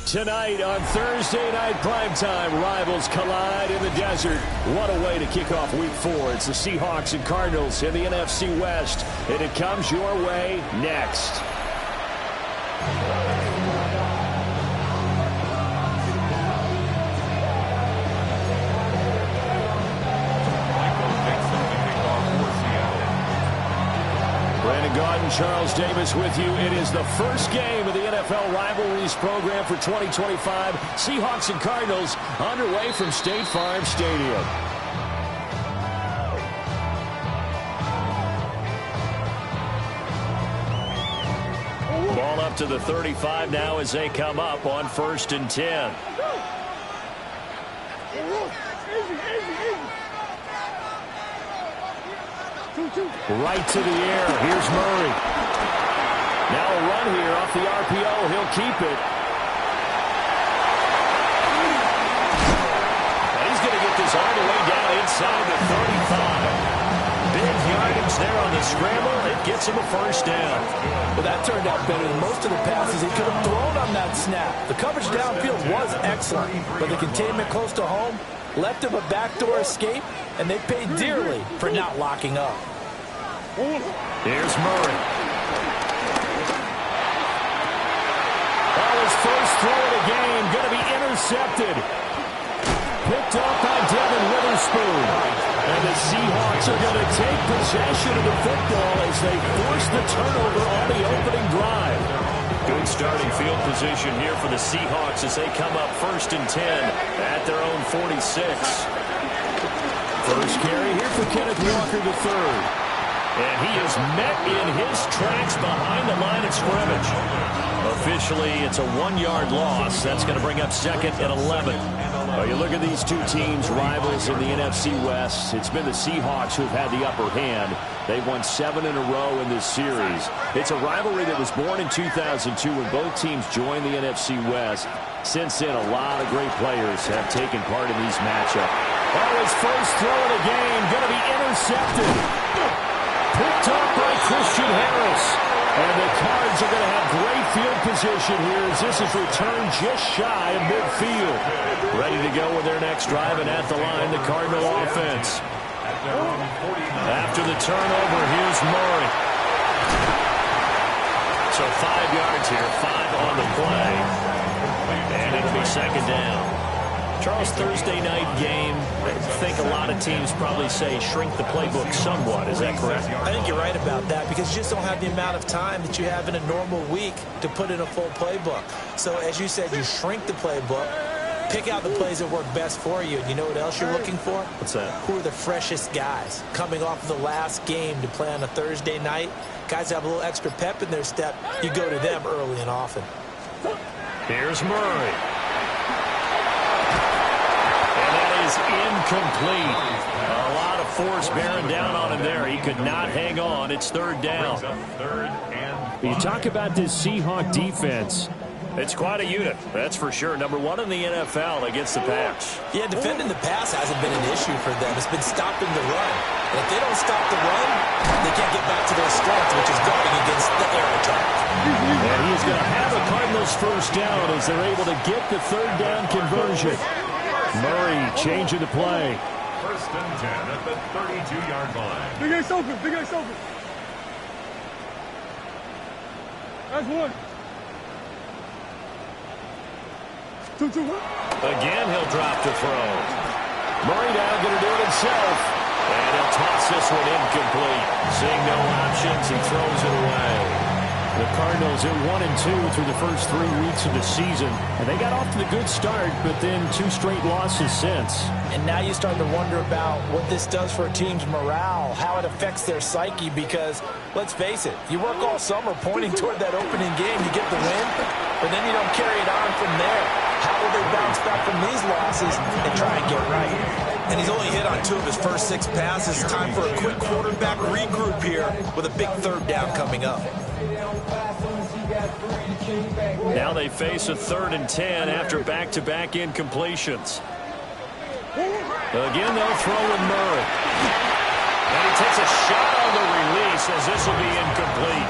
Tonight on Thursday Night Primetime, rivals collide in the desert. What a way to kick off Week 4. It's the Seahawks and Cardinals in the NFC West, and it comes your way next. Charles Davis with you. It is the first game of the NFL Rivalries program for 2025. Seahawks and Cardinals underway from State Farm Stadium. Ball up to the 35 now as they come up on 1st and 10. Right to the air. Here's Murray. Now a run here off the RPO. He'll keep it. And he's going to get this all the way down inside the 35. Big yardage there on the scramble. It gets him a first down. Well, that turned out better than most of the passes he could have thrown on that snap. The coverage downfield was excellent, but the containment close to home left him a backdoor escape, and they paid dearly for not locking up. Here's Murray. His first throw of the game going to be intercepted. Picked off by Devin Witherspoon. And the Seahawks are going to take possession of the football as they force the turnover on the opening drive. Good starting field position here for the Seahawks as they come up 1st and 10 at their own 46. First carry here for Kenneth Walker III. And he is met in his tracks behind the line of scrimmage. Officially, it's a 1-yard loss. That's going to bring up 2nd and 11. Well, you look at these two teams, rivals in the NFC West. It's been the Seahawks who've had the upper hand. They've won 7 in a row in this series. It's a rivalry that was born in 2002 when both teams joined the NFC West. Since then, a lot of great players have taken part in these matchups. Oh, his first throw of the game going to be intercepted. Picked up by Christian Harris. And the Cards are going to have great field position here as this is returned just shy of midfield. Ready to go with their next drive, and at the line, the Cardinal offense. After the turnover, here's Murray. So 5 yards here, 5 on the play. And it'll be 2nd down. Charles, Thursday night game, I think a lot of teams probably say shrink the playbook somewhat. Is that correct? I think you're right about that because you just don't have the amount of time that you have in a normal week to put in a full playbook. So, as you said, you shrink the playbook, pick out the plays that work best for you. And you know what else you're looking for? What's that? Who are the freshest guys coming off of the last game to play on a Thursday night? Guys have a little extra pep in their step. You go to them early and often. Here's Murray. Incomplete. A lot of force bearing down on him there. He could not hang on. It's 3rd down. You talk about this Seahawk defense. It's quite a unit, that's for sure. Number 1 in the NFL against the pass. Yeah, defending the pass hasn't been an issue for them. It's been stopping the run. And if they don't stop the run, they can't get back to their strength, which is going against the air attack. And he's going to have a Cardinals first down as they're able to get the 3rd down conversion. Murray changing the play. 1st and 10 at the 32-yard line. Big X open, Big X open. That's 1. 2, 2, 1. Again, he'll drop to throw. Murray now going to do it himself. And he'll toss this one incomplete. Seeing no options, he throws it away. The Cardinals are 1-2 through the first 3 weeks of the season. And they got off to the good start, but then 2 straight losses since. And now you start to wonder about what this does for a team's morale, how it affects their psyche, because, let's face it, you work all summer pointing toward that opening game, you get the win, but then you don't carry it on from there. How will they bounce back from these losses and try and get right? And he's only hit on 2 of his first 6 passes. Time for a quick quarterback regroup here with a big 3rd down coming up. Now they face a 3rd and 10 after back-to-back incompletions. Again, they'll throw with Murray. And he takes a shot on the release as this will be incomplete.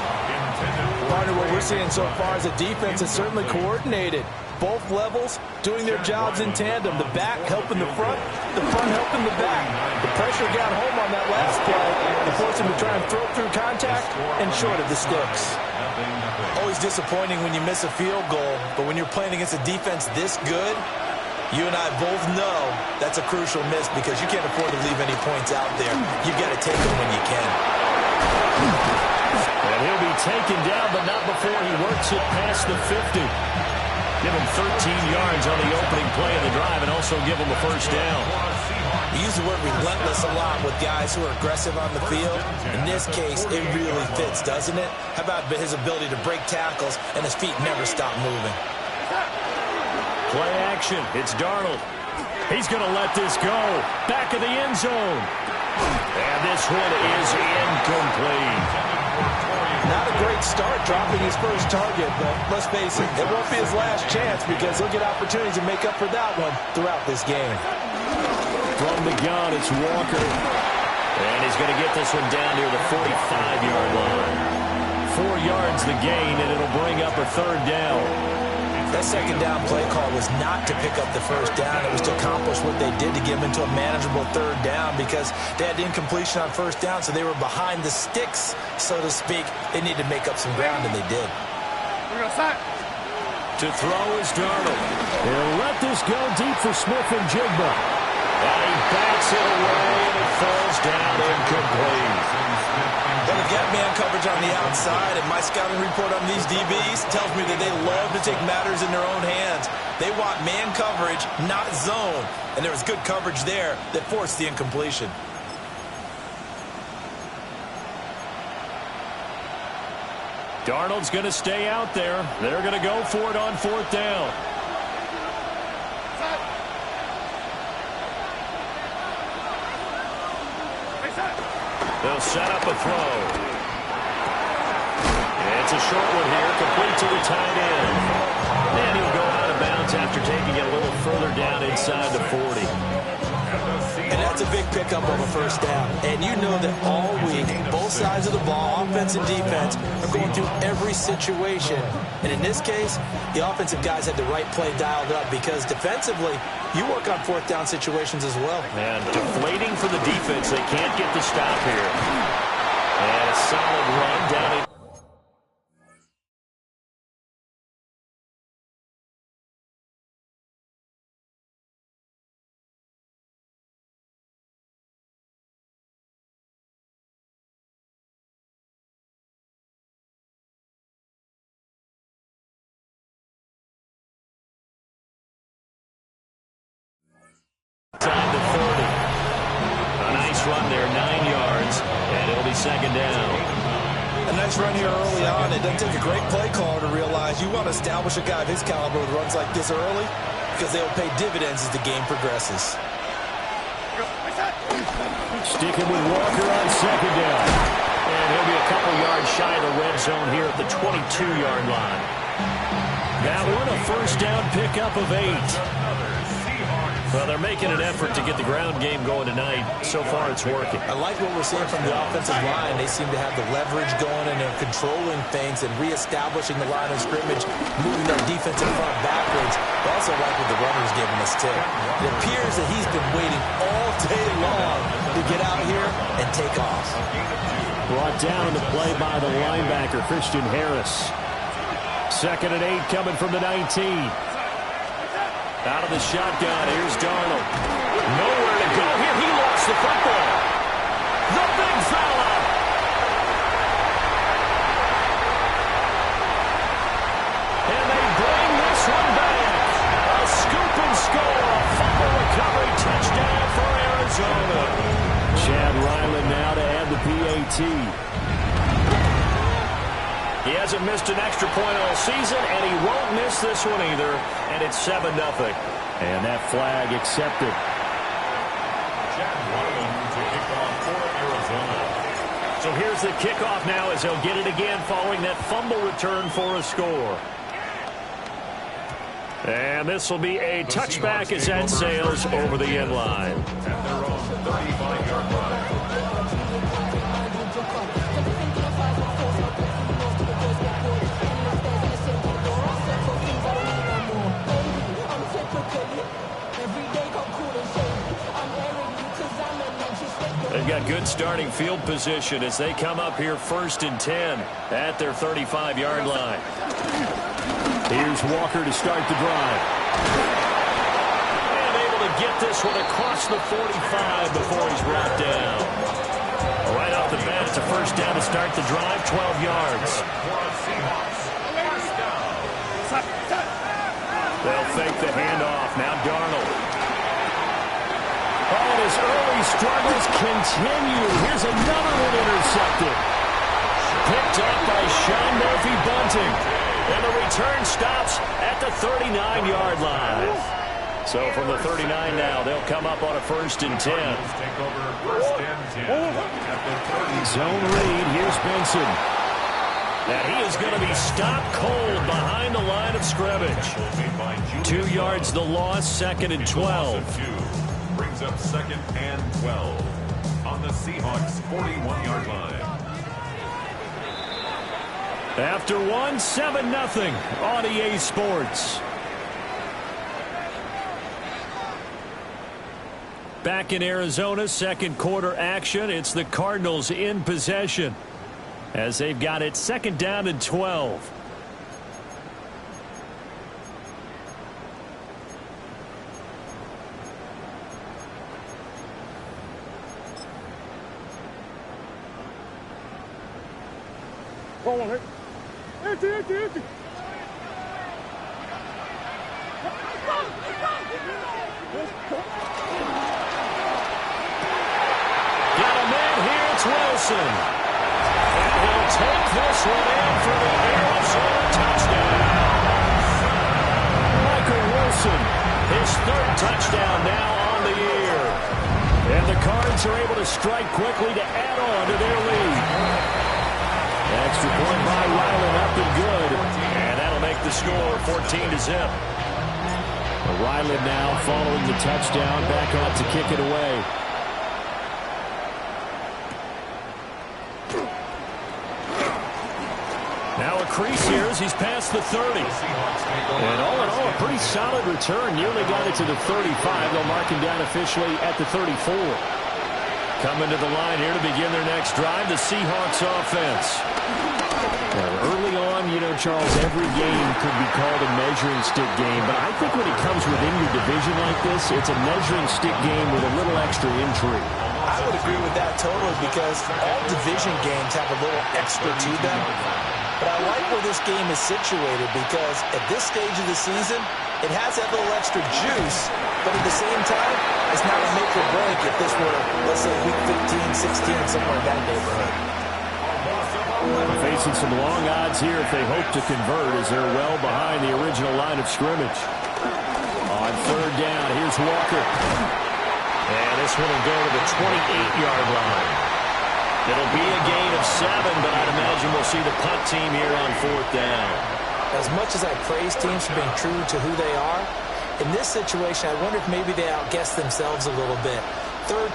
Partner, what we're seeing so far is a defense that's certainly coordinated. both levels doing their jobs in tandem. The back helping the front helping the back. The pressure got home on that last play and forced him to try and throw through contact and short of the sticks. Always disappointing when you miss a field goal, but when you're playing against a defense this good, you and I both know that's a crucial miss because you can't afford to leave any points out there. You've got to take them when you can. And he'll be taken down, but not before he works it past the 50. Give him 13 yards on the opening play of the drive and also give him a first down. We use the word relentless a lot with guys who are aggressive on the field. In this case, it really fits, doesn't it? How about his ability to break tackles and his feet never stop moving? Play action. It's Darnold. He's going to let this go. Back of the end zone. And this one is incomplete. Not a great start dropping his first target, but let's face it, it won't be his last chance because he'll get opportunities to make up for that one throughout this game. From the gun, it's Walker. And he's going to get this one down near the 45-yard line. 4 yards the gain, and it'll bring up a third down. That second down play call was not to pick up the first down. It was to accomplish what they did to get them into a manageable third down because they had incompletion on first down, so they were behind the sticks, so to speak. They needed to make up some ground, and they did. To throw is Darnold. He'll let this go deep for Smith and Jigba. And he backs it away, and it falls down incomplete. Well, they've got man coverage on the outside, and my scouting report on these DBs tells me that they love to take matters in their own hands. They want man coverage, not zone. And there was good coverage there that forced the incompletion. Darnold's going to stay out there. They're going to go for it on fourth down. They'll set up a throw. It's a short one here, complete to the tight end. And he'll go out of bounds after taking it a little further down inside the 40. And that's a big pickup of a first down. And you know that all week, both sides of the ball, offense and defense, are going through every situation. And in this case, the offensive guys had the right play dialed up because defensively, you work on fourth down situations as well. And deflating for the defense. They can't get the stop here. And a solid run down in. Inside the 30. A nice run there, 9 yards, and it'll be second down. A nice run here early on. It doesn't take a great play caller to realize you want to establish a guy of his caliber with runs like this early because they'll pay dividends as the game progresses. Sticking with Walker on second down. And he'll be a couple yards shy of the red zone here at the 22-yard line. That one, a first down pickup of 8. Well, they're making an effort to get the ground game going tonight. So far, it's working. I like what we're seeing from the offensive line. They seem to have the leverage going, and they're controlling things and reestablishing the line of scrimmage, moving that defensive front backwards. I also like what the runner's giving us, too. It appears that he's been waiting all day long to get out here and take off. Brought down the play by the linebacker, Christian Harris. Second and 8 coming from the 19. Out of the shotgun, here's Darnold. Nowhere to go here. He lost the football. The big fella. And they bring this one back. A scoop and score. A fumble recovery touchdown for Arizona. Chad Ryland now to add the PAT. He hasn't missed an extra point all season, and he won't miss this one either. And it's 7-0. And that flag accepted. Chad Ryland to kick off for Arizona. So here's the kickoff now as they'll get it again following that fumble return for a score. And this will be a touchback as that sails over the end line. At their own 35-yard line. They've got good starting field position as they come up here 1st and 10 at their 35-yard line. Here's Walker to start the drive. And able to get this one across the 45 before he's brought down. Right off the bat, it's a 1st down to start the drive, 12 yards. They'll fake the handoff. Now Darnold. Oh, and his early struggles continue. Here's another one intercepted. Picked up by Sean Murphy-Bunting. And the return stops at the 39-yard line. So from the 39 now, they'll come up on a 1st and 10. Zone read. Here's Benson. And he is going to be stopped cold behind the line of scrimmage. 2 yards the loss, 2nd and 12. Brings up 2nd and 12 on the Seahawks' 41-yard line. After one, 7-0 on EA Sports. Back in Arizona, 2nd quarter action. It's the Cardinals in possession as they've got it 2nd down and 12. Go on, Empty. Got a man here, it's Wilson. And he'll take this one in for the Arizona touchdown. Michael Wilson, his 3rd touchdown now on the year. And the Cards are able to strike quickly to add on to their lead. Extra point by Ryland, up and good. And that'll make the score 14-0. Ryland now following the touchdown, back out to kick it away. Now a crease here as he's past the 30. And all in all, a pretty solid return. Nearly got it to the 35. They'll mark him down officially at the 34. Coming to the line here to begin their next drive, the Seahawks offense. Now, early on, Charles, every game could be called a measuring stick game. But I think when it comes within your division like this, it's a measuring stick game with a little extra intrigue. I would agree with that totally because all division games have a little extra to them. But I like where this game is situated because at this stage of the season, it has that little extra juice, but at the same time, it's not a make or break if this were, let's say, week 15, 16, somewhere in that neighborhood. Facing some long odds here if they hope to convert as they're well behind the original line of scrimmage. On 3rd down, here's Walker. And this one will go to the 28-yard line. It'll be a gain of 7, but I'd imagine we'll see the punt team here on 4th down. As much as I praise teams for being true to who they are, in this situation, I wonder if maybe they outguess themselves a little bit. 3rd.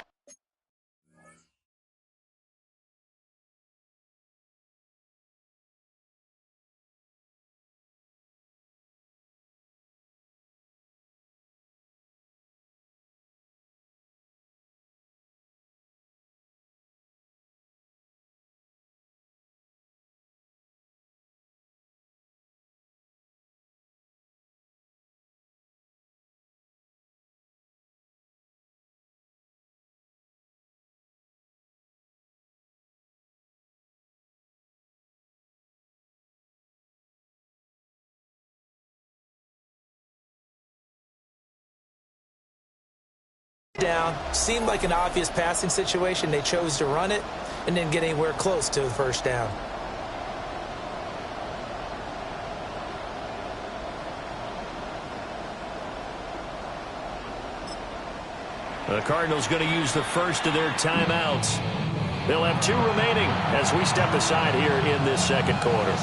Down, seemed like an obvious passing situation. They chose to run it and didn't get anywhere close to the 1st down. The Cardinals going to use the first of their timeouts. They'll have 2 remaining as we step aside here in this 2nd quarter.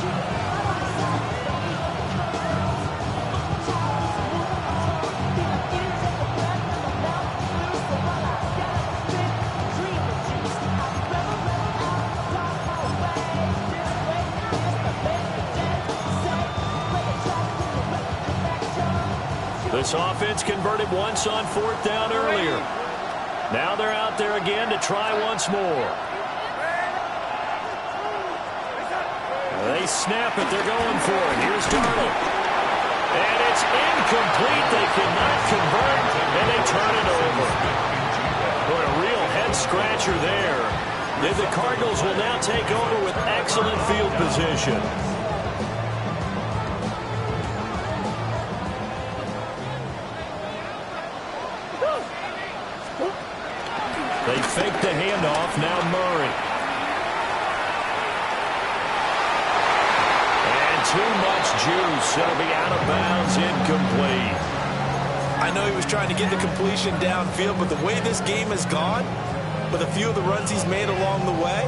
This offense converted once on 4th down earlier. Now they're out there again to try once more. They snap it. They're going for it. Here's Darnold. And it's incomplete. They cannot convert, and they turn it over. What a real head-scratcher there. And the Cardinals will now take over with excellent field position. They fake the handoff. Now Murray. And too much juice. It'll be out of bounds, incomplete. I know he was trying to get the completion downfield, but the way this game has gone, with a few of the runs he's made along the way,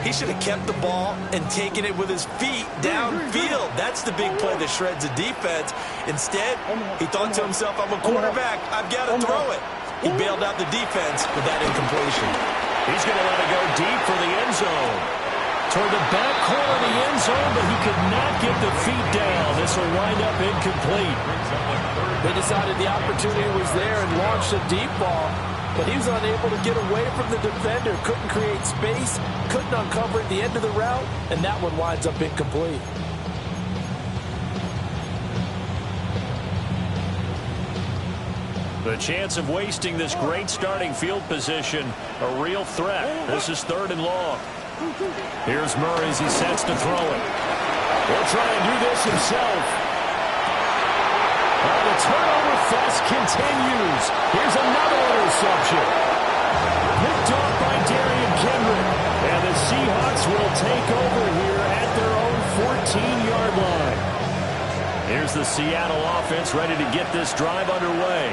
he should have kept the ball and taken it with his feet downfield. That's the big play that shreds the defense. Instead, he thought to himself, I'm a quarterback. I've got to throw it. He bailed out the defense with that incompletion. He's going to let it go deep for the end zone. Toward the back corner of the end zone, but he could not get the feet down. This will wind up incomplete. They decided the opportunity was there and launched a deep ball, but he was unable to get away from the defender, couldn't create space, couldn't uncover at the end of the route, and that one winds up incomplete. The chance of wasting this great starting field position, a real threat. This is 3rd and long. Here's Murray as he sets to throw it. He'll try and do this himself. The turnover fest continues. Here's another interception. Picked off by Darian Kendrick. And the Seahawks will take over here at their own 14-yard line. Here's the Seattle offense ready to get this drive underway.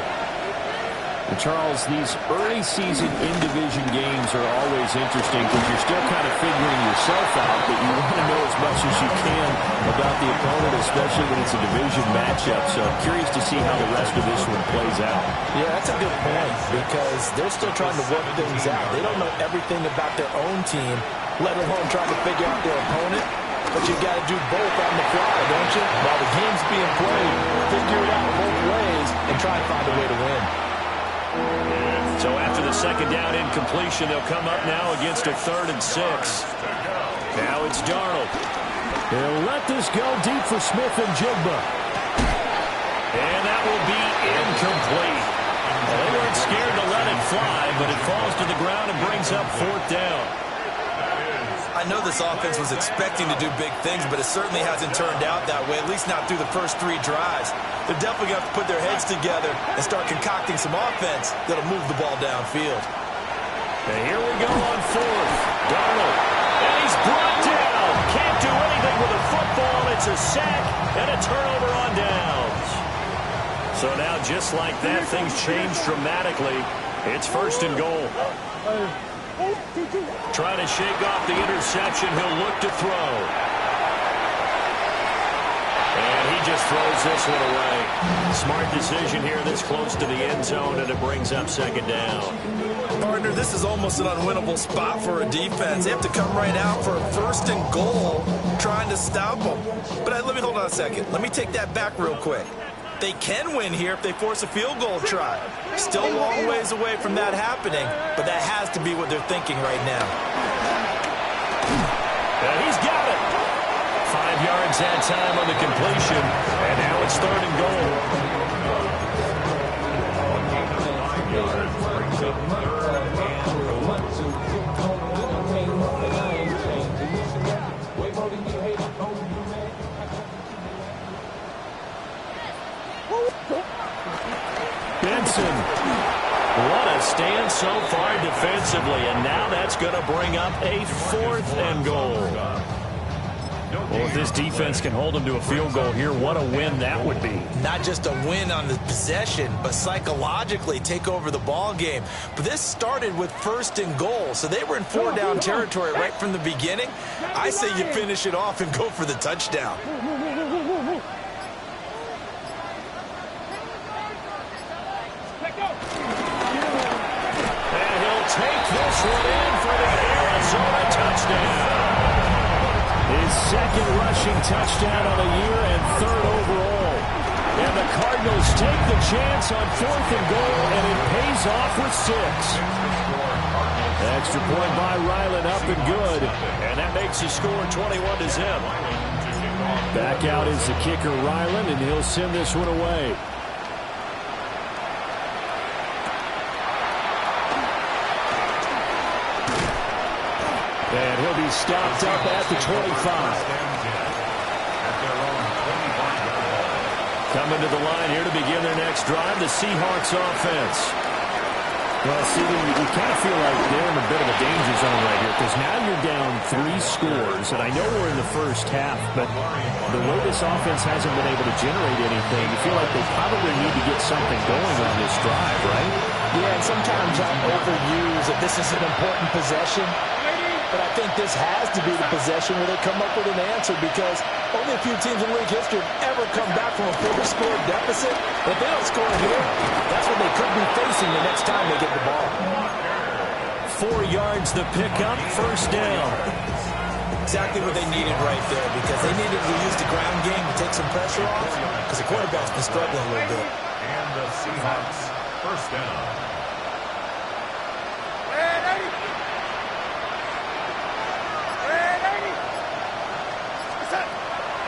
And Charles, these early season in-division games are always interesting because you're still kind of figuring yourself out, but you want to know as much as you can about the opponent, especially when it's a division matchup. So I'm curious to see how the rest of this one plays out. Yeah, that's a good point because they're still trying to work things out. They don't know everything about their own team, let alone trying to figure out their opponent. But you got to do both on the fly, don't you? While the game's being played, figure it out both ways and try and find a way to win. So after the second down incompletion, they'll come up now against a 3rd and 6. Now it's Darnold. They'll let this go deep for Smith and Jigba. And that will be incomplete. Well, they weren't scared to let it fly, but it falls to the ground and brings up 4th down. I know this offense was expecting to do big things, but it certainly hasn't turned out that way, at least not through the first 3 drives. They're definitely going to have to put their heads together and start concocting some offense that'll move the ball downfield. And here we go on 4th. Darnold. And he's brought down. Can't do anything with a football. It's a sack and a turnover on downs. So now, just like that, things change dramatically. It's 1st and goal. Trying to shake off the interception. He'll look to throw. And he just throws this one away. Smart decision here this close to the end zone, and it brings up 2nd down. Partner, this is almost an unwinnable spot for a defense. They have to come right out for a 1st and goal trying to stop them. But let me hold on a second. Let me take that back real quick. They can win here if they force a field goal try. Still a long ways away from that happening, but that has to be what they're thinking right now. And he's got it. 5 yards that time on the completion, and now it's 3rd and goal. Benson. What a stand so far defensively, and now that's going to bring up a 4th and goal. Well, if this defense can hold them to a field goal here, what a win that would be. Not just a win on the possession, but psychologically take over the ball game. But this started with 1st and goal, so they were in 4-down territory right from the beginning. I say you finish it off and go for the touchdown. And he'll take this one in for the Arizona touchdown. His 2nd rushing touchdown of the year and 3rd overall. And the Cardinals take the chance on 4th and goal, and it pays off with 6. Extra point by Ryland, up and good. And that makes the score 21-0. Back out is the kicker, Ryland, and he'll send this one away. And he'll be stopped up at the 25. Coming to the line here to begin their next drive, the Seahawks offense. Well, Stephen, you kind of feel like they're in a bit of a danger zone right here because now you're down 3 scores, and I know we're in the first half, but the way this offense hasn't been able to generate anything, you feel like they probably need to get something going on this drive, right? Yeah, and sometimes I overuse that this is an important possession, but I think this has to be the possession where they come up with an answer because only a few teams in league history have ever come back from a 4-score deficit. If they don't score here, that's what they could be facing the next time they get the ball. 4 yards the pickup, first down. Exactly what they needed right there because they needed to use the ground game to take some pressure off because the quarterback's been struggling a little bit. And the Seahawks, first down.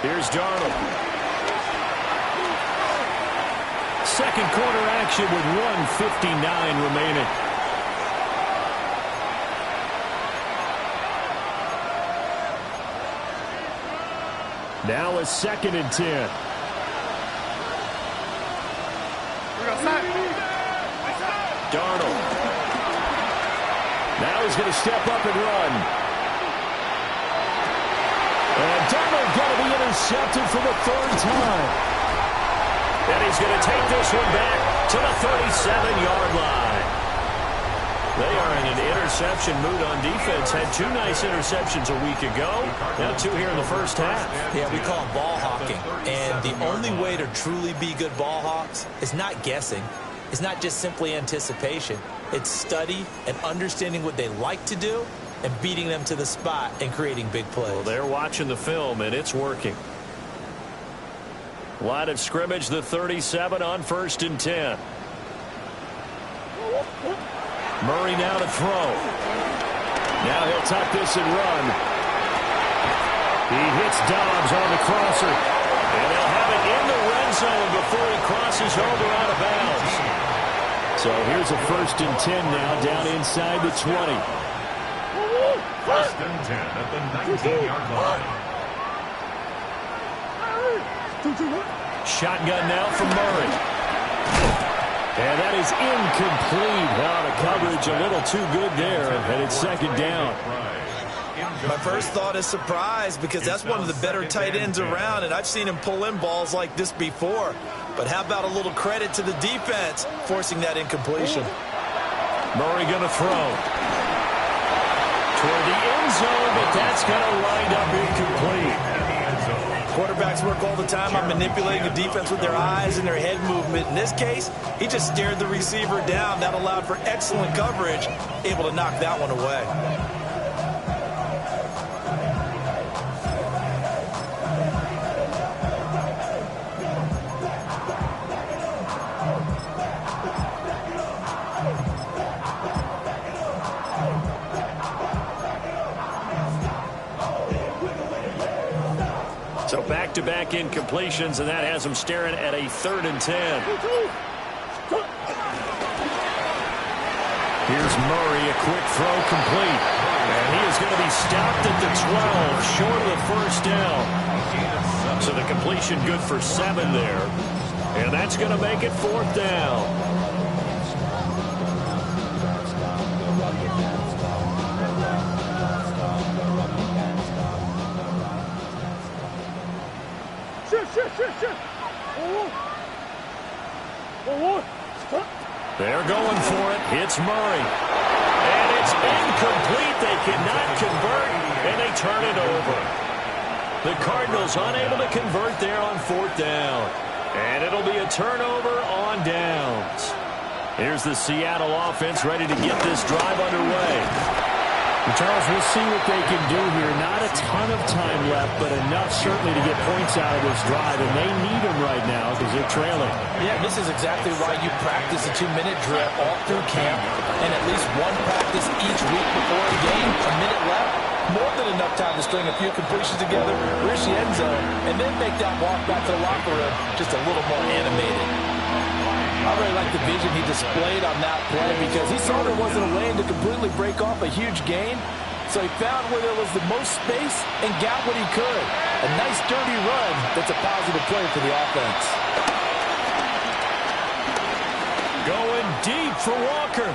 Here's Darnold. Second quarter action with 1:59 remaining. Now a 2nd and 10. Darnold. Now he's going to step up and run. And Darnold going to be intercepted for the 3rd time. And he's going to take this one back to the 37-yard line. They are in an interception mood on defense. Had 2 nice interceptions a week ago. Now 2 here in the first half. Yeah, we call it ball hawking. And the only way to truly be good ball hawks is not guessing. It's not just simply anticipation. It's study and understanding what they like to do and beating them to the spot and creating big plays. Well, they're watching the film, and it's working. Line of scrimmage, the 37 on 1st and 10. Murray now to throw. Now he'll tuck this and run. He hits Dobbs on the crosser. And they'll have it in the red zone before he crosses over out of bounds. So here's a 1st and 10 now down inside the 20. 1st and 10 at the 19-yard line. Shotgun now from Murray. And that is incomplete. Wow, the coverage a little too good there, and it's 2nd down. My first thought is surprise because that's one of the better tight ends around, and I've seen him pull in balls like this before. But how about a little credit to the defense forcing that incompletion? Murray going to throw. Toward the end zone, but that's going to wind up incomplete. Quarterbacks work all the time on manipulating the defense with their eyes and their head movement. In this case, he just stared the receiver down. That allowed for excellent coverage, able to knock that one away. So back-to-back incompletions, and that has them staring at a 3rd and 10. Here's Murray, a quick throw complete. And he is going to be stopped at the 12, short of the 1st down. So the completion good for 7 there. And that's going to make it 4th down. They're going for it. It's Murray. And it's incomplete. They cannot convert, and they turn it over. The Cardinals unable to convert there on 4th down. And it'll be a turnover on downs. Here's the Seattle offense ready to get this drive underway. Charles, we'll see what they can do here. Not a ton of time left, but enough certainly to get points out of this drive, and they need them right now because they're trailing. Yeah, this is exactly why you practice a 2-minute drill all through camp and at least one practice each week before a game. A minute left, more than enough time to string a few completions together, reach the end zone, and then make that walk back to the locker room just a little more animated. I really like the vision he displayed on that play because he saw there wasn't a lane to completely break off a huge gain. So he found where there was the most space and got what he could. A nice dirty run that's a positive play for the offense. Going deep for Walker.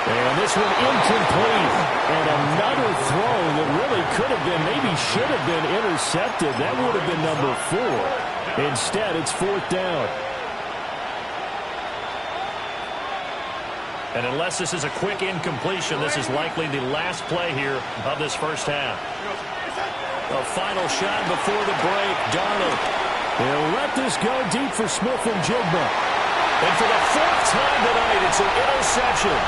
And this one incomplete. And another throw that really could have been, maybe should have been intercepted. That would have been number 4. Instead, it's 4th down. And unless this is a quick incompletion, this is likely the last play here of this first half. A final shot before the break. Darnold. They'll let this go deep for Smith and Jigba. And for the 4th time tonight, it's an interception.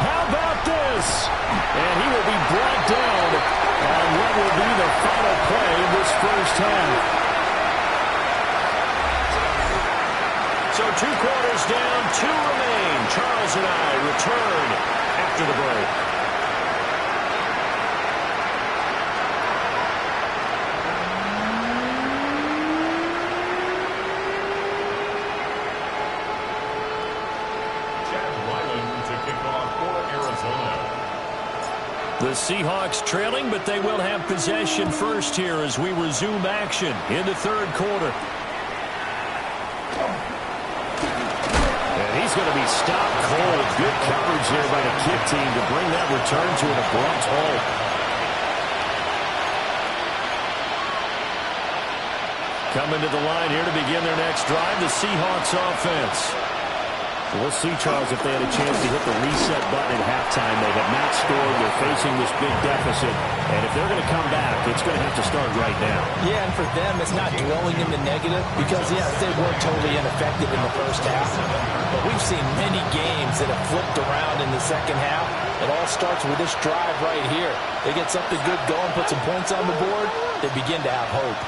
How about this? And he will be brought down on what will be the final play of this first half. So 2 quarters down, 2 remain. Charles and I return after the break. The Seahawks trailing, but they will have possession first here as we resume action in the 3rd quarter. And he's going to be stopped cold. Good coverage there by the kick team to bring that return to an abrupt halt. Coming to the line here to begin their next drive, the Seahawks offense. We'll see, Charles, if they had a chance to hit the reset button at halftime. They have not scored. They're facing this big deficit. And if they're going to come back, it's going to have to start right now. Yeah, and for them, it's not dwelling in the negative because, yes, they were totally ineffective in the first half. But we've seen many games that have flipped around in the second half. It all starts with this drive right here. They get something good going, put some points on the board, they begin to have hope.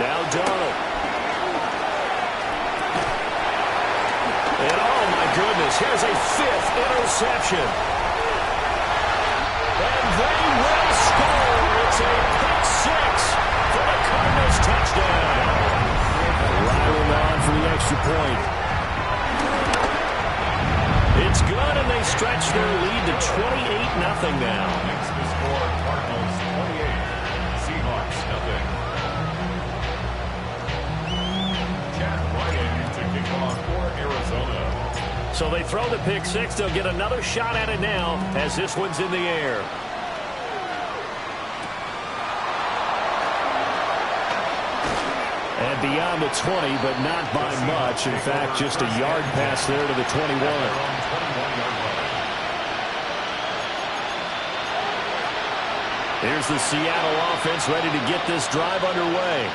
Now Darnold. And oh my goodness, here's a 5th interception. And they will score. It's a pick 6 for the Cardinals touchdown. Riling on for the extra point. It's good, and they stretch their lead to 28-0 now. Next to score, Cardinals 28, Seahawks 0. Chad Ryan to kick off for Arizona. So they throw the pick 6. They'll get another shot at it now as this one's in the air. And beyond the 20, but not by much. In fact, just a yard pass there to the 21. Here's the Seattle offense ready to get this drive underway.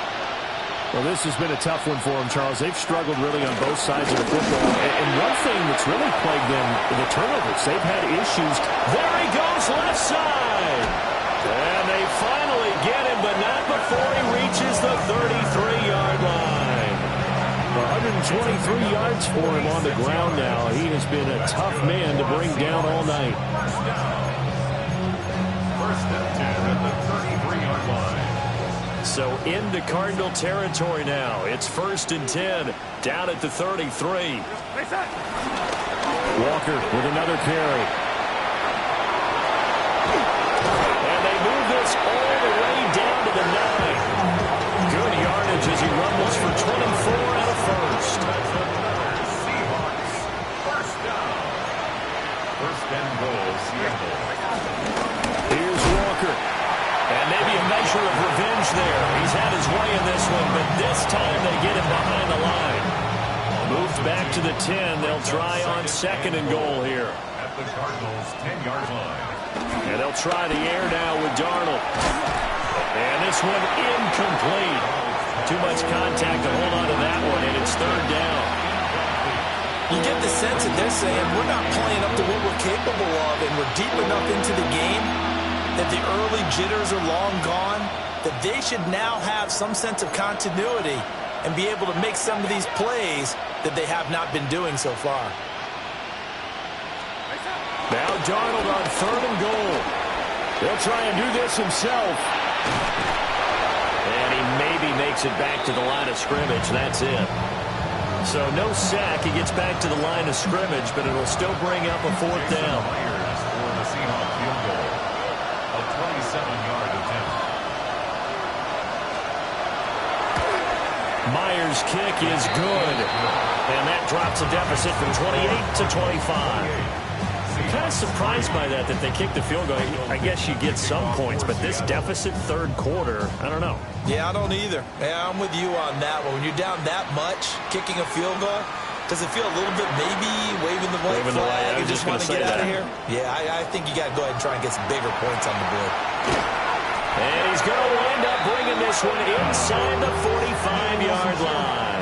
Well, this has been a tough one for them, Charles. They've struggled really on both sides of the football. And one thing that's really plagued them, the turnovers. They've had issues. There he goes, left side. And they finally get him, but not before he reaches the 33-yard line. 123 yards for him on the ground now. He has been a tough man to bring down all night. First and 10 at the 33-yard line. So into Cardinal territory now. It's 1st and 10, down at the 33. Walker with another carry. And they move this all the way down to the 9. Good yardage as he rumbles for 24 out of first. Seahawks, first down. First and goal, Seattle. Here's Walker. And maybe a measure of revenge there. He's had his way in this one, but this time they get him behind the line. Moved back to the 10. They'll try on 2nd and goal here. At the Cardinals' 10-yard line. And they'll try the air now with Darnold. And this one incomplete. Too much contact to hold on to that one, and it's third down. You get the sense that they're saying we're not playing up to what we're capable of, and we're deep enough into the game that the early jitters are long gone, that they should now have some sense of continuity and be able to make some of these plays that they have not been doing so far. Now Darnold on third and goal. He'll try and do this himself. And he maybe makes it back to the line of scrimmage. That's it. So no sack. He gets back to the line of scrimmage, but it'll still bring up a fourth down. Myers for the Seahawks field goal. A 27-yard attempt. Myers' kick is good. And that drops a deficit from 28 to 25. I'm kind of surprised by that they kicked the field goal. I guess you get some points, but this deficit third quarter, I don't know. Yeah, I don't either. Yeah, I'm with you on that one. When you're down that much, kicking a field goal, does it feel a little bit maybe waving the white flag and just want to get out of here? Yeah, I think you got to go ahead and try and get some bigger points on the board. And he's going to wind up bringing this one inside the 45-yard line.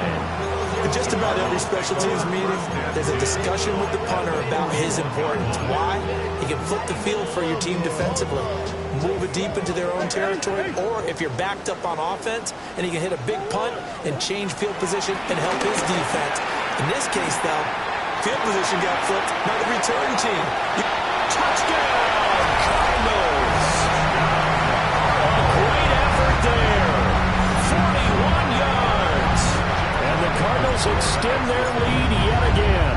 In just about every special teams meeting, there's a discussion with the punter about his importance. Why? He can flip the field for your team defensively, move it deep into their own territory, or if you're backed up on offense, and he can hit a big punt and change field position and help his defense. In this case, though, field position got flipped by the return team. Touchdown, Cardinals! A great effort there. 41 yards. And the Cardinals extend their lead yet again.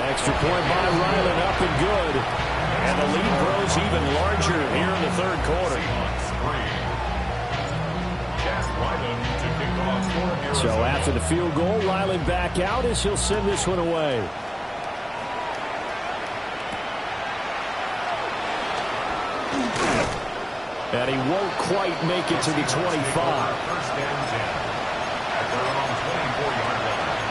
Extra point by Ryland, up and good. And the lead grows even larger here in the third quarter. So after the field goal, Ryland back out as he'll send this one away. And he won't quite make it to the 25. First and 10. At their own 24-yard line.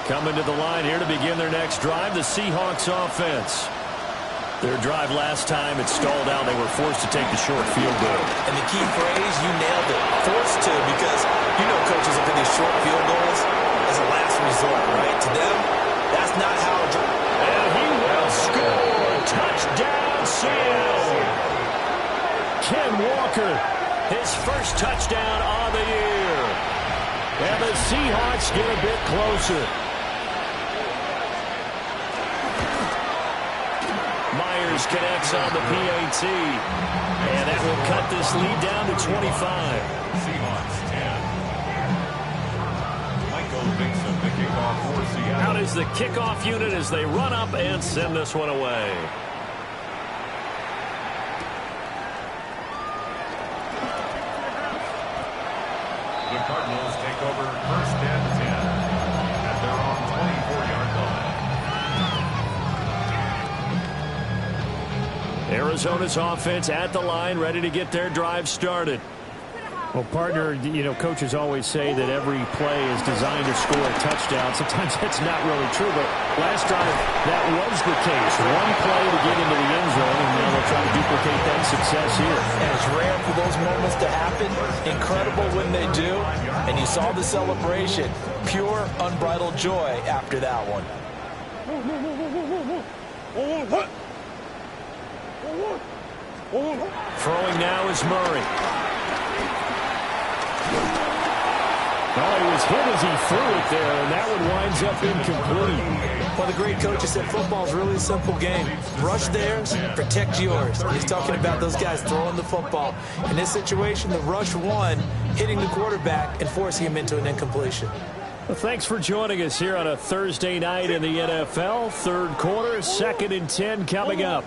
Coming to the line here to begin their next drive, the Seahawks offense. Their drive last time, it stalled out. They were forced to take the short field goal. And the key phrase, you nailed it, forced to, because you know coaches look at these short field goals as a last resort, right? To them, that's not how it goes. And he will score. Touchdown, Seattle. Ken Walker, his first touchdown of the year. And the Seahawks get a bit closer. Myers connects on the PAT. And that will cut this lead down to 25. Seahawks 10. Michael Dixon, the kickoff for Seattle. Out is the kickoff unit as they run up and send this one away. The Cardinals take over first and 10 at their own 24-yard line. Arizona's offense at the line, ready to get their drive started. Well, partner, you know, coaches always say that every play is designed to score a touchdown. Sometimes that's not really true, but last drive, that was the case. One play to get into the end zone, and now they'll try to duplicate that success here. And it's rare for those moments to happen. Incredible when they do. And you saw the celebration. Pure, unbridled joy after that one. Throwing now is Murray. Oh, he was hit as he threw it there, and that one winds up incomplete. Well, the great coach said football's really a simple game. Rush theirs, protect yours. And he's talking about those guys throwing the football. In this situation, the rush won, hitting the quarterback and forcing him into an incompletion. Well, thanks for joining us here on a Thursday night in the NFL. Third quarter, 2nd and 10 coming up.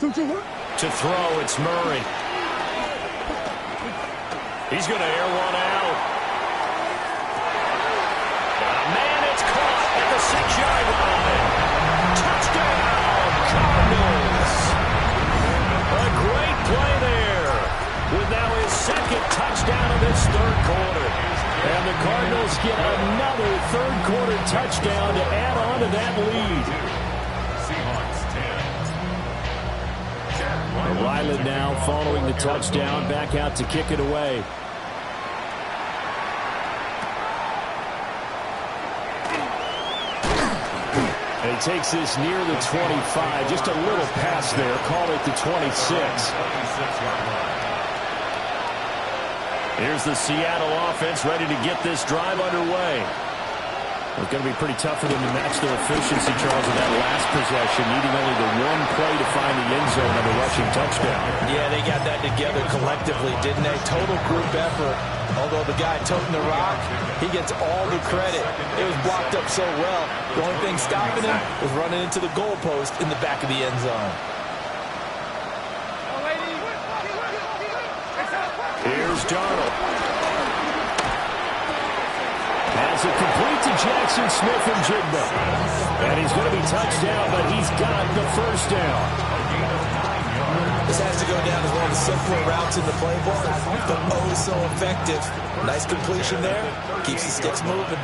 To throw, it's Murray. He's going to air one out. Man, it's third quarter. And the Cardinals get another third-quarter touchdown to add on to that lead. Ryland now following the touchdown, back out to kick it away. And he takes this near the 25. Just a little pass there. Call it the 26. Here's the Seattle offense ready to get this drive underway. It's going to be pretty tough for them to match their efficiency, Charles, in that last possession, needing only the one play to find the end zone on the rushing touchdown. Yeah, they got that together collectively, didn't they? Total group effort. Although the guy toting the rock, he gets all the credit. It was blocked up so well. The only thing stopping him was running into the goalpost in the back of the end zone. Here's Darnold. Has it complete to Jackson Smith and Jigba. And he's going to be touched down, but he's got the first down. This has to go down as one of the simpler routes in the playbook, but oh so effective. Nice completion there. Keeps the sticks moving.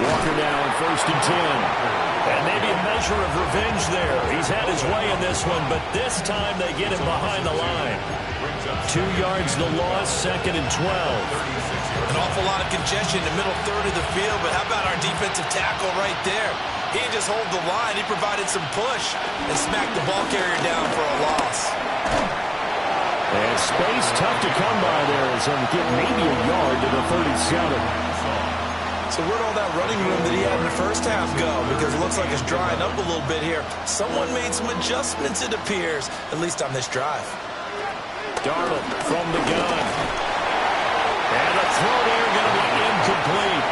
Walker now in 1st and 10. And maybe a measure of revenge there. He's had his way in this one, but this time they get him behind the line. 2 yards the loss, 2nd and 12. An awful lot of congestion in the middle third of the field, but how about our defensive tackle right there? He didn't just hold the line, he provided some push and smacked the ball carrier down for a loss. And space tough to come by there as he'll get maybe a yard to the 37. So where'd all that running room that he had in the first half go? Because it looks like it's drying up a little bit here. Someone made some adjustments, it appears, at least on this drive. Darnold from the gun. And the throw there going to be incomplete.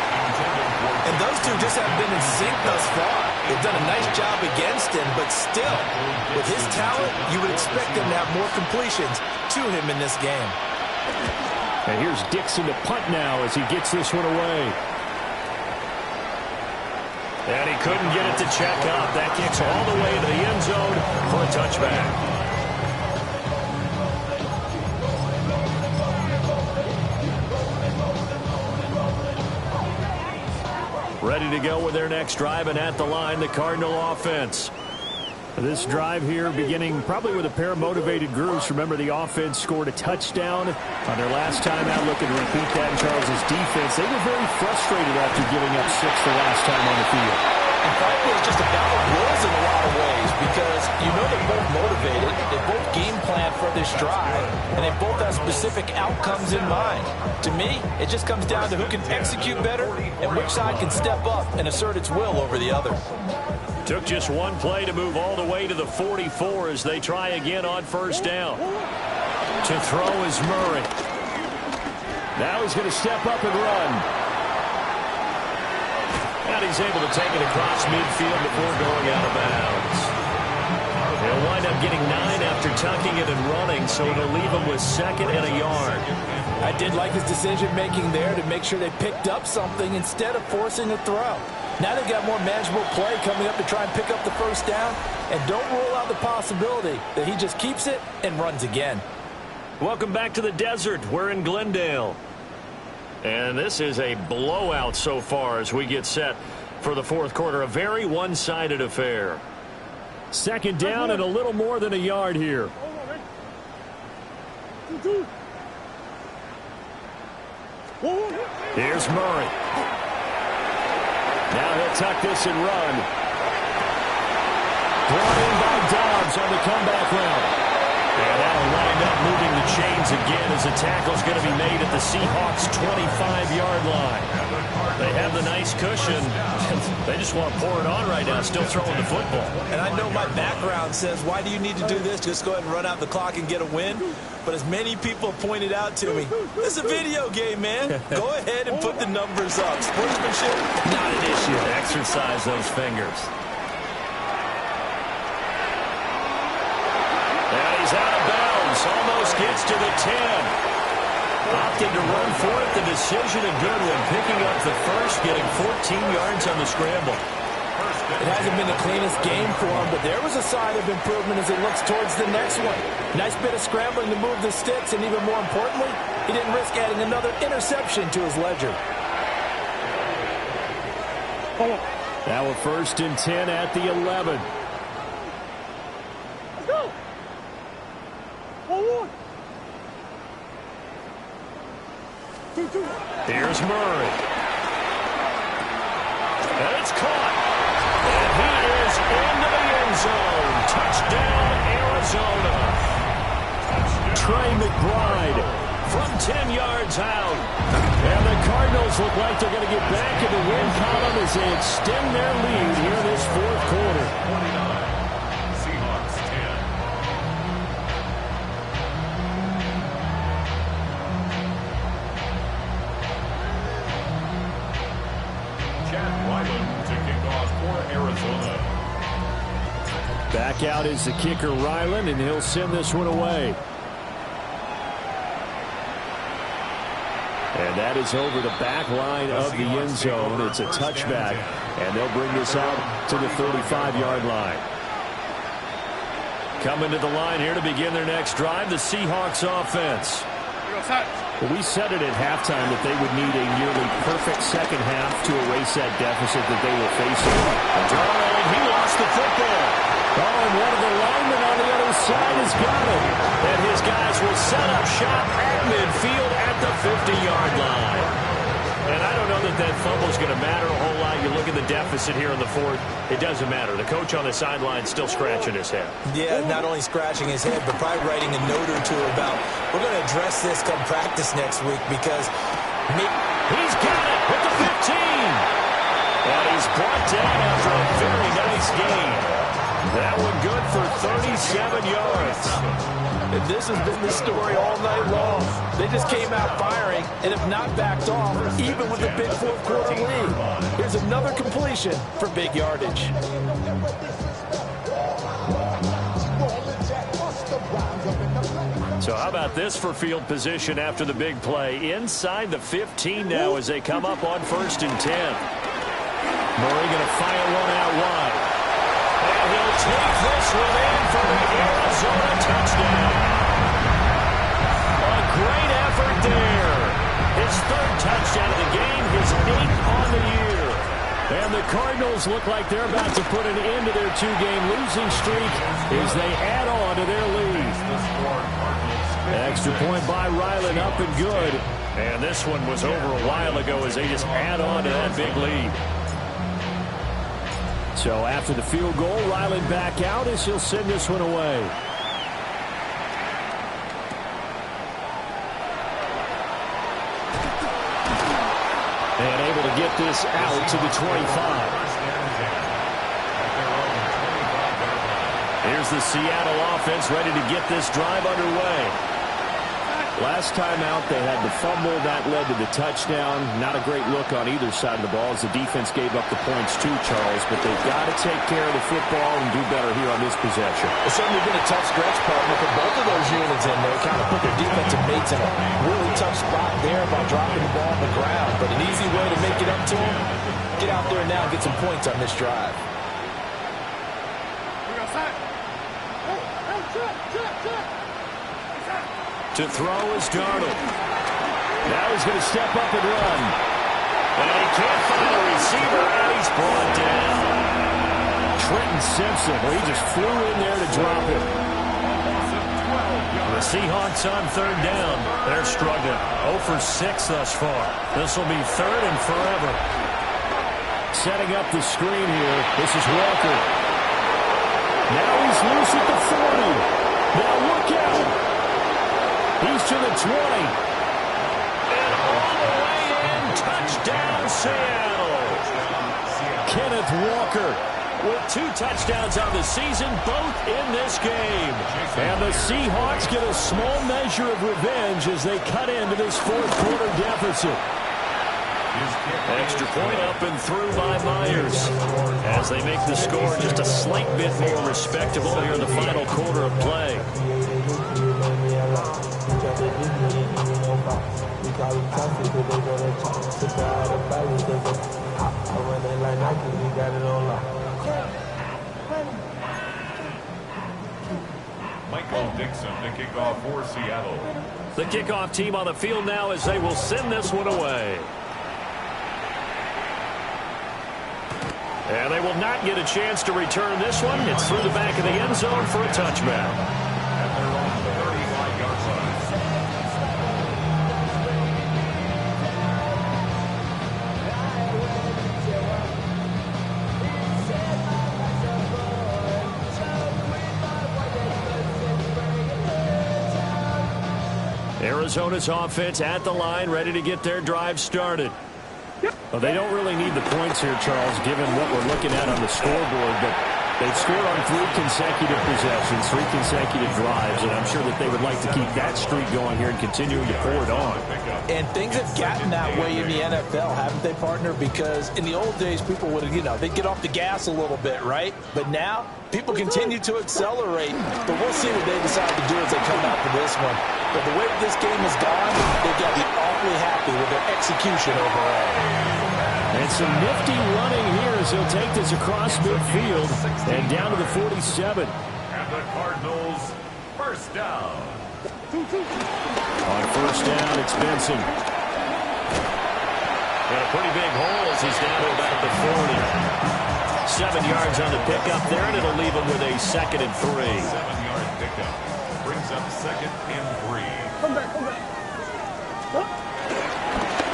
And those two just haven't been in sync thus far. They've done a nice job against him, but still, with his talent, you would expect him to have more completions to him in this game. And here's Dixon to punt now as he gets this one away. And he couldn't get it to check up. That kicks all the way to the end zone for a touchback. Ready to go with their next drive, and at the line, the Cardinal offense. This drive here beginning probably with a pair of motivated groups. Remember, the offense scored a touchdown on their last time out, looking to repeat that in Charles's defense. They were very frustrated after giving up 6 the last time on the field. And frankly, it's just a battle of wills in a lot of ways because you know they're both motivated, they both game plan for this drive, and they both have specific outcomes in mind. To me, it just comes down to who can execute better and which side can step up and assert its will over the other. Took just one play to move all the way to the 44 as they try again on 1st down. To throw is Murray. Now he's going to step up and run. And he's able to take it across midfield before going out of bounds. He'll wind up getting 9 after tucking it and running, so it'll leave him with 2nd and a yard. I did like his decision-making there to make sure they picked up something instead of forcing a throw. Now they've got more manageable play coming up to try and pick up the 1st down, and don't rule out the possibility that he just keeps it and runs again. Welcome back to the desert. We're in Glendale. And this is a blowout so far as we get set for the 4th quarter. A very one-sided affair. 2nd down and a little more than a yard here. Here's Murray. Now he'll tuck this and run. Brought in by Dobbs on the comeback route. And that'll wind up moving the chains again as the tackle's going to be made at the Seahawks' 25-yard line. They have the nice cushion. They just want to pour it on right now, still throwing the football. And I know my background says, why do you need to do this? Just go ahead and run out the clock and get a win. But as many people pointed out to me, this is a video game, man. Go ahead and put the numbers up. Sportsmanship, not an issue. Exercise those fingers. And he's out of bounds. Almost gets to the 10. Opted to run for it. The decision a good one. Picking up the first, getting 14 yards on the scramble. It hasn't been the cleanest game for him, but there was a sign of improvement as he looks towards the next one. Nice bit of scrambling to move the sticks, and even more importantly, he didn't risk adding another interception to his ledger. Now a 1st and 10 at the 11. Let's go. 1-1. 2-2. Here's Murray. And it's caught. And he is into the end zone. Touchdown, Arizona. Trey McBride from 10 yards out. And the Cardinals look like they're going to get back in the win column as they extend their lead here in this 4th quarter. 29. Seahawks 10. Chad Ryland to kick off for Arizona. Back out is the kicker, Ryland, and he'll send this one away. And that is over the back line of the end zone. It's a touchback, and they'll bring this out to the 35-yard line. Coming to the line here to begin their next drive, the Seahawks offense. Well, we said it at halftime that they would need a nearly perfect second half to erase that deficit that they were facing. Darnold, he lost the football. Oh, and one of the linemen on the other side has got it. And his guys will set up shop at midfield at the 50-yard line. And I don't know that that fumble is going to matter a whole lot. You look at the deficit here in the 4th. It doesn't matter. The coach on the sideline still scratching his head. Yeah, not only scratching his head, but probably writing a note or two about, we're going to address this come practice next week because he's got it with the 15. And he's brought down after a very nice game. That one good for 37 yards. And this has been the story all night long. They just came out firing and have not backed off, even with a big 4th quarter lead. Here's another completion for big yardage. So how about this for field position after the big play? Inside the 15 now as they come up on 1st and 10. Murray going to fire one out wide. And he'll take this one in for the Arizona touchdown. A great effort there. His 3rd touchdown of the game, his 8th on the year. And the Cardinals look like they're about to put an end to their 2-game losing streak as they add on to their lead. Extra point by Ryland, up and good. And this one was over a while ago as they just add on to that big lead. So after the field goal, Ryland back out as he'll send this one away. And able to get this out to the 25. Here's the Seattle offense ready to get this drive underway. Last time out, they had the fumble. That led to the touchdown. Not a great look on either side of the ball as the defense gave up the points too, Charles. But they've got to take care of the football and do better here on this possession. It's certainly been a tough stretch, partner, for both of those units in there. Kind of put their defensive mates in a really tough spot there by dropping the ball on the ground. But an easy way to make it up to them, get out there now and get some points on this drive. To throw is Darnold. Now he's going to step up and run. And he can't find a receiver, and he's brought down. Trenton Simpson, well, he just flew in there to drop him. The Seahawks on 3rd down. They're struggling. 0 for 6 thus far. This will be 3rd and forever. Setting up the screen here. This is Walker. Now he's loose at the 40. Now look out. He's to the 20. And all the way in. Touchdown, Seattle. Kenneth Walker with 2 touchdowns on the season, both in this game. And the Seahawks get a small measure of revenge as they cut into this 4th quarter deficit. Extra point up and through by Myers as they make the score just a slight bit more respectable here in the final quarter of play. Michael Dixon to kick off for Seattle. The kickoff team on the field now as they will send this one away. And they will not get a chance to return this one. It's through the back of the end zone for a touchback. At their own 35-yard line. Arizona's offense at the line, ready to get their drive started. Well, they don't really need the points here, Charles, given what we're looking at on the scoreboard. But they've scored on 3 consecutive possessions, 3 consecutive drives, and I'm sure that they would like to keep that streak going here and continuing to pour it on. And things have gotten that way in the NFL, haven't they, partner? Because in the old days, people would, they'd get off the gas a little bit, right? But now, people continue to accelerate. But we'll see what they decide to do as they come out for this one. But the way this game has gone, they've got to be awfully happy with their execution overall. And some nifty running here as he'll take this across midfield and down to the 47. And the Cardinals first down. On first down, it's Benson. Got a pretty big hole as he's down to about the 40. 7 yards on the pickup there, and it'll leave him with a 2nd and 3. 7-yard pickup. Brings up 2nd and 3. Come back, come back.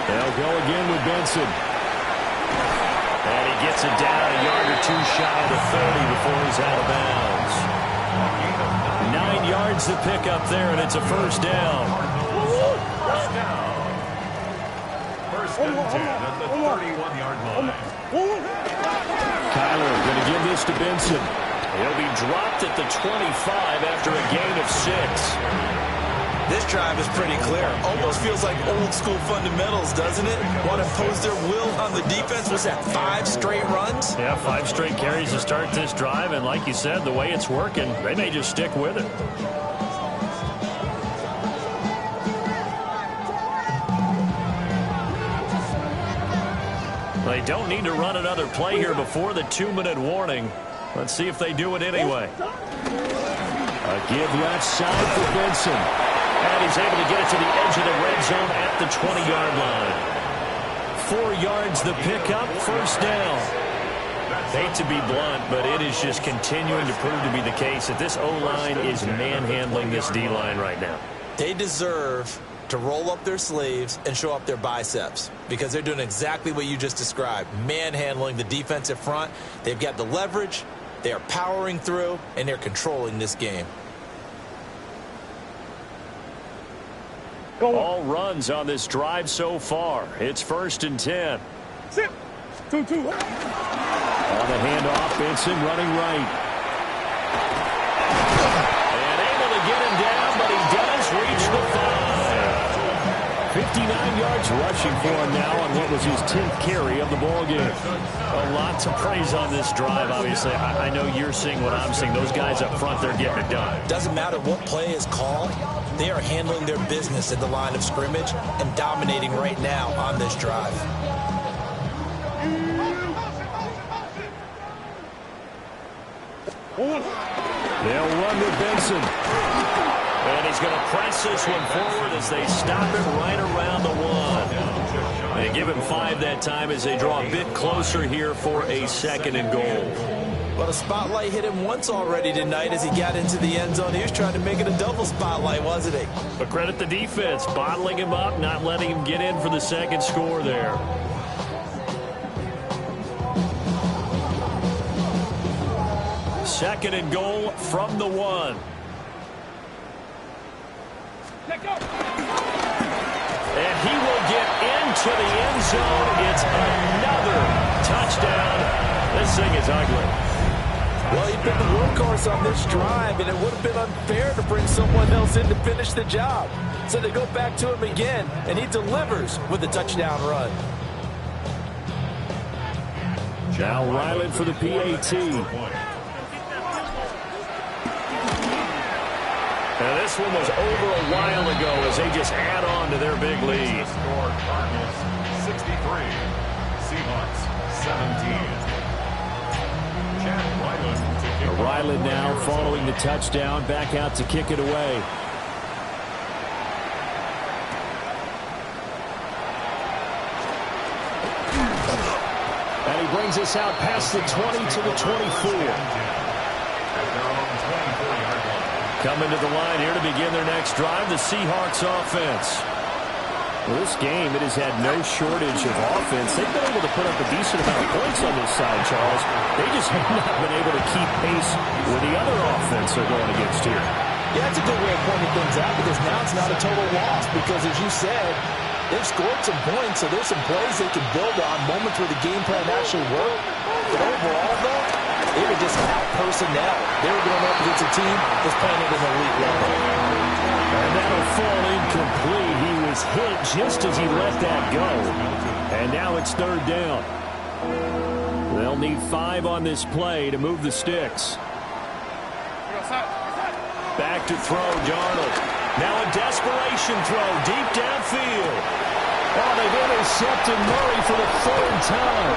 They'll go again with Benson. And he gets it down a yard or 2 shy of the 30 before he's out of bounds. 9 yards to pick up there, and it's a first down. First down. First and 10 at the 31-yard line. Kyler going to give this to Benson. He'll be dropped at the 25 after a gain of 6. This drive is pretty clear. Almost feels like old school fundamentals, doesn't it? Want to impose their will on the defense. Was that 5 straight runs? Yeah, 5 straight carries to start this drive, and like you said, the way it's working, they may just stick with it. They don't need to run another play here before the 2-minute warning. Let's see if they do it anyway. A give left side for Benson. And he's able to get it to the edge of the red zone at the 20-yard line. 4 yards the pickup, first down. Hate to be blunt, but it is just continuing to prove to be the case that this O-line is manhandling this D-line right now. They deserve to roll up their sleeves and show up their biceps because they're doing exactly what you just described, manhandling the defensive front. They've got the leverage, they are powering through, and they're controlling this game. All runs on this drive so far. It's 1st and 10. Sit. 2-2. On the handoff, Benson running right. And able to get him down, but he does reach the 5. 59 yards rushing for him now on what was his 10th carry of the ballgame. A lot to praise on this drive, obviously. I know you're seeing what I'm seeing. Those guys up front, they're getting it done. Doesn't matter what play is called. They are handling their business at the line of scrimmage and dominating right now on this drive. They'll run with Benson. And he's going to press this one forward as they stop it right around the 1. They give him 5 that time as they draw a bit closer here for a 2nd and goal. Well, the spotlight hit him once already tonight as he got into the end zone. He was trying to make it a double spotlight, wasn't he? But credit the defense, bottling him up, not letting him get in for the 2nd score there. Second and goal from the 1. And he will get into the end zone. It's another touchdown. This thing is ugly. Well, he'd been the workhorse on this drive, and it would have been unfair to bring someone else in to finish the job. So they go back to him again, and he delivers with a touchdown run. Now Ryland for the PAT. Now this one was over a while ago as they just add on to their big lead. Score Cardinals 63, Seahawks 17. sideline now following the touchdown. Back out to kick it away. And he brings us out past the 20 to the 24. Coming to the line here to begin their next drive, the Seahawks offense. Well, this game, it has had no shortage of offense. They've been able to put up a decent amount of points on this side, Charles. They just have not been able to keep pace with the other offense they're going against here. Yeah, that's a good way of pointing things out because now it's not a total loss because, as you said, they've scored some points, so there's some plays they can build on, moments where the game plan actually worked. But overall, though, they were just out personnel. They were going up against a team that's playing at an elite level. And that'll fall incomplete. He was hit just as he let that go. And now it's third down. They'll need 5 on this play to move the sticks. Back to throw, Darnold. Now a desperation throw deep downfield. Oh, they've intercepted Murray for the 3rd time.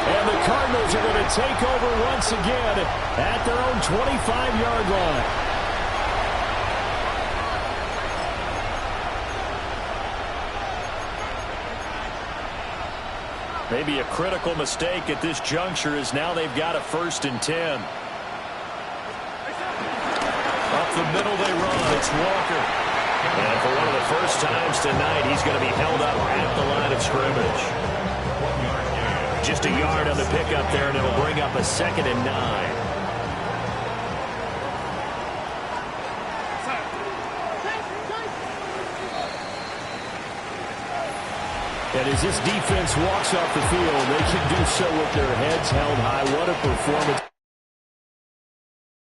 And the Cardinals are going to take over once again at their own 25-yard line. Maybe a critical mistake at this juncture is now they've got a 1st and 10. Up the middle they run. It's Walker. And for one of the first times tonight, he's going to be held up at the line of scrimmage. Just a yard on the pickup there, and it'll bring up a 2nd and 9. And as this defense walks off the field, they can do so with their heads held high. What a performance.